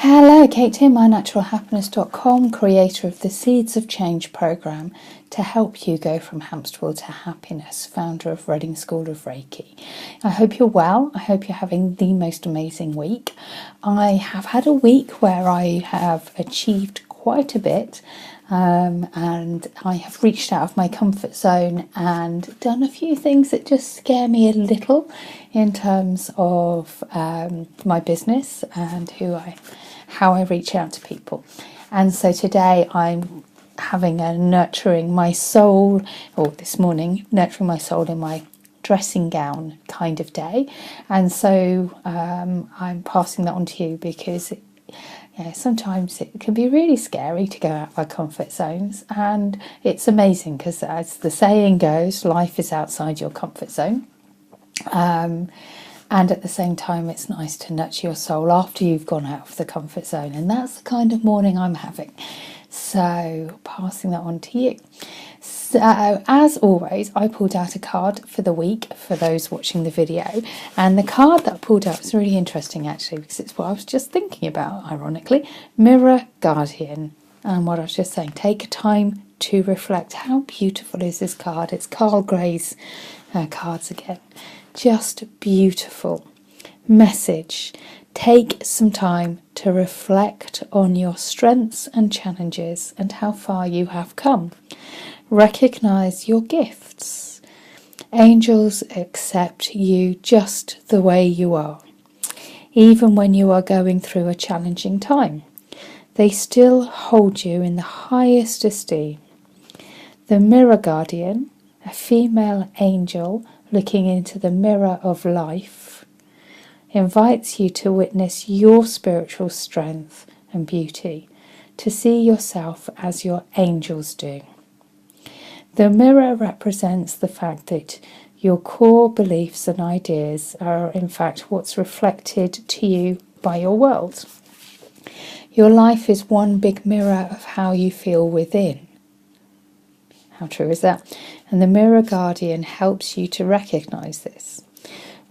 Hello, Kate here, mynaturalhappiness.com, creator of the Seeds of Change program to help you go from hamster wheel to happiness, founder of Reading School of Reiki. I hope you're well. I hope you're having the most amazing week. I have had a week where I have achieved quite a bit, and I have reached out of my comfort zone and done a few things that just scare me a little in terms of my business and how I reach out to people. And so today I'm having a nurturing my soul, or this morning, nurturing my soul in my dressing gown kind of day. And so I'm passing that on to you because sometimes it can be really scary to go out of our comfort zones, and it's amazing because, as the saying goes, life is outside your comfort zone. And at the same time, it's nice to nurture your soul after you've gone out of the comfort zone. And that's the kind of morning I'm having. So passing that on to you. So as always, I pulled out a card for the week for those watching the video. And the card that I pulled out was really interesting, actually, because it's what I was just thinking about, ironically. Mirror Guardian. And what I was just saying, take time to reflect. How beautiful is this card? It's Carl Gray's cards again. Just beautiful. Message: take some time to reflect on your strengths and challenges and how far you have come. Recognize your gifts. Angels accept you just the way you are. Even when you are going through a challenging time, they still hold you in the highest esteem. The Mirror Guardian, a female angel looking into the mirror of life, invites you to witness your spiritual strength and beauty, to see yourself as your angels do. The mirror represents the fact that your core beliefs and ideas are in fact what's reflected to you by your world. Your life is one big mirror of how you feel within. How true is that? And the Mirror Guardian helps you to recognize this.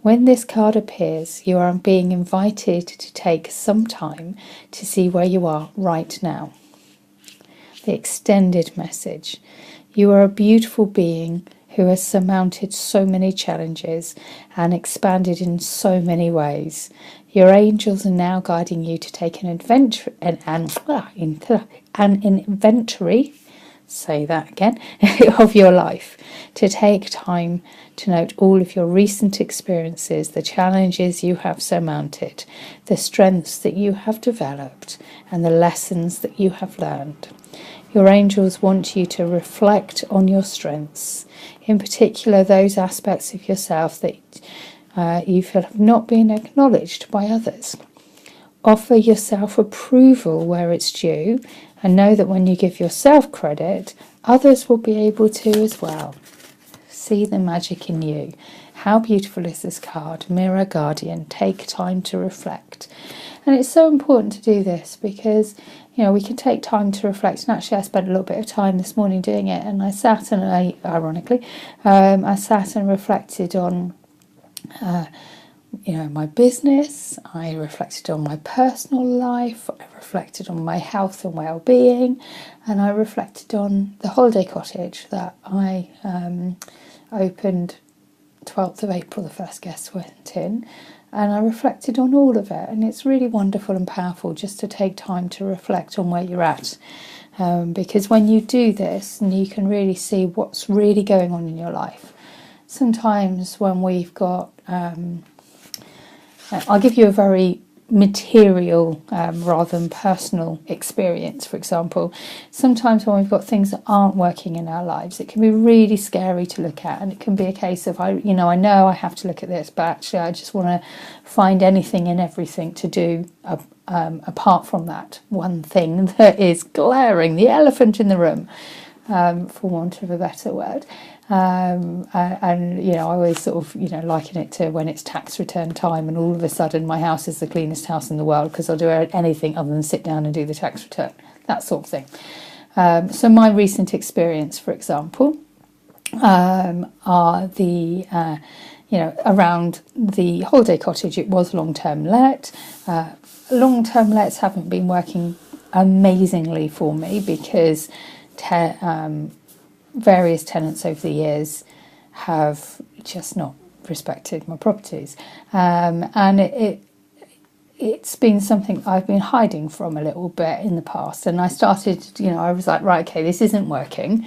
When this card appears, you are being invited to take some time to see where you are right now. The extended message: you are a beautiful being who has surmounted so many challenges and expanded in so many ways. Your angels are now guiding you to take an inventory, say that again, of your life, to take time to note all of your recent experiences, the challenges you have surmounted, the strengths that you have developed, and the lessons that you have learned. Your angels want you to reflect on your strengths, in particular those aspects of yourself that you feel have not been acknowledged by others. Offer yourself approval where it's due, and know that when you give yourself credit, others will be able to as well. See the magic in you. How beautiful is this card? Mirror Guardian. Take time to reflect. And it's so important to do this because, we can take time to reflect. And actually, I spent a little bit of time this morning doing it, and I sat and I sat and reflected on my business. I reflected on my personal life. I reflected on my health and well-being, and I reflected on the holiday cottage that I opened 12th of April. The first guests went in, and I reflected on all of it. And it's really wonderful and powerful just to take time to reflect on where you're at, because when you do this, and you can really see what's really going on in your life. Sometimes when we've got I'll give you a very material rather than personal experience. For example, sometimes when we've got things that aren't working in our lives, it can be really scary to look at, and it can be a case of I know I have to look at this, but actually I just want to find anything and everything to do apart from that one thing that is glaring, the elephant in the room, for want of a better word. And I always sort of liken it to when it's tax return time, and all of a sudden my house is the cleanest house in the world because I'll do anything other than sit down and do the tax return, that sort of thing. So my recent experience, for example, are the around the holiday cottage, it was long-term let. Long-term lets haven't been working amazingly for me because various tenants over the years have just not respected my properties, and it's been something I've been hiding from a little bit in the past. And I started, I was like, right, okay, this isn't working.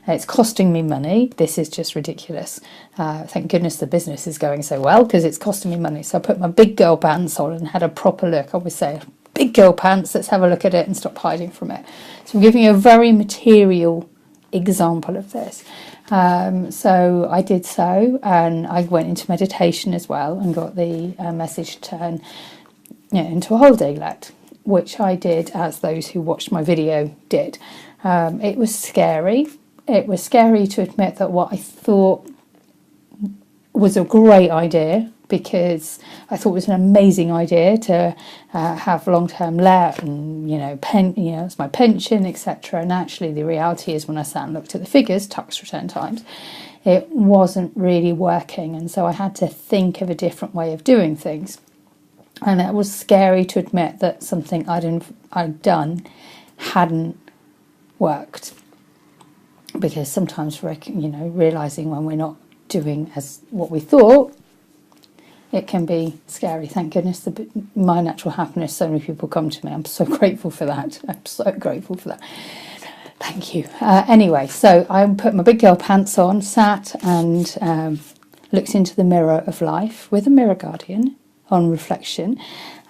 It's costing me money. This is just ridiculous. Thank goodness the business is going so well because it's costing me money. So I put my big girl pants on and had a proper look. I always say, big girl pants, let's have a look at it and stop hiding from it. So I'm giving you a very material example of this. So I did so, and I went into meditation as well and got the message to turn into a holiday let, which I did, as those who watched my video did. It was scary. It was scary to admit that what I thought was a great idea, because I thought it was an amazing idea to have long-term let and, it's my pension, etc. And actually the reality is, when I sat and looked at the figures, tax return times, it wasn't really working. And so I had to think of a different way of doing things. And it was scary to admit that something I'd done hadn't worked. Because sometimes, realising when we're not doing as what we thought, it can be scary. Thank goodness My Natural Happiness, so many people come to me. I'm so grateful for that. I'm so grateful for that. Thank you. Anyway, so I put my big girl pants on, sat and looked into the mirror of life with a mirror guardian on reflection,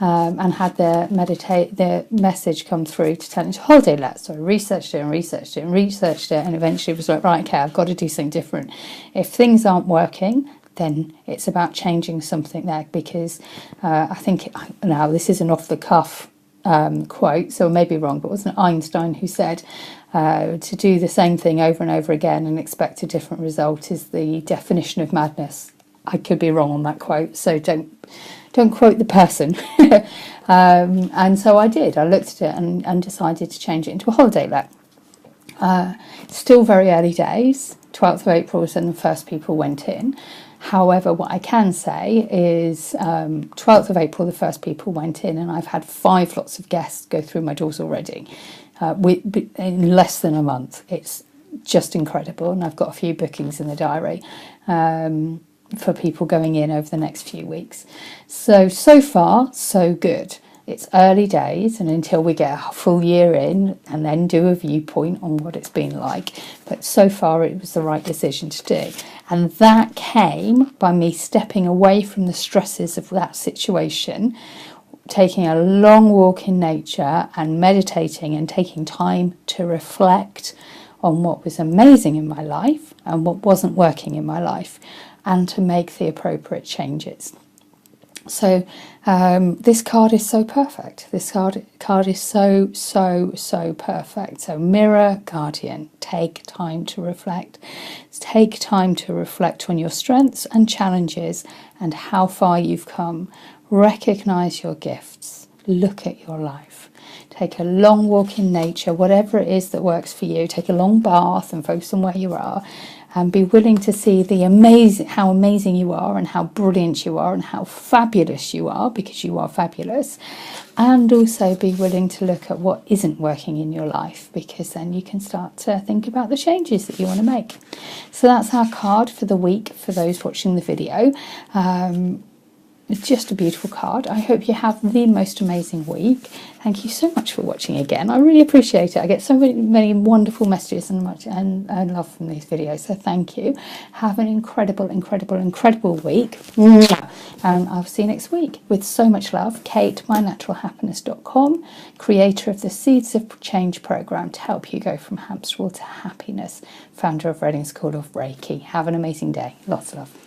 and had the message come through to turn into holiday let. So I researched it, and eventually was like, right, okay, I've got to do something different. If things aren't working, then it's about changing something there, because I think, now this is an off the cuff quote, so I may be wrong, but wasn't it Einstein who said to do the same thing over and over again and expect a different result is the definition of madness? I could be wrong on that quote, so don't quote the person. And so I did. I looked at it and decided to change it into a holiday let. Still very early days. 12th of April was when the first people went in. However, what I can say is 12th of April, the first people went in, and I've had 5 lots of guests go through my doors already in less than a month. It's just incredible, and I've got a few bookings in the diary for people going in over the next few weeks. So far, so good. It's early days, and until we get a full year in and then do a viewpoint on what it's been like. But so far, it was the right decision to do. And that came by me stepping away from the stresses of that situation, taking a long walk in nature and meditating and taking time to reflect on what was amazing in my life and what wasn't working in my life, and to make the appropriate changes. So this card is so perfect. This card is so perfect. So Mirror Guardian, take time to reflect. Take time to reflect on your strengths and challenges and how far you've come. Recognise your gifts. Look at your life. Take a long walk in nature, whatever it is that works for you. Take a long bath and focus on where you are. And be willing to see how amazing you are, and how brilliant you are, and how fabulous you are, because you are fabulous. And also be willing to look at what isn't working in your life, because then you can start to think about the changes that you want to make. So that's our card for the week for those watching the video. It's just a beautiful card. I hope you have the most amazing week. Thank you so much for watching again. I really appreciate it. I get so many wonderful messages and love from these videos. So thank you. Have an incredible week. And I'll see you next week. With so much love, Kate, mynaturalhappiness.com, creator of the Seeds of Change program to help you go from hamster wheel to happiness, founder of Reading School of Reiki. Have an amazing day. Lots of love.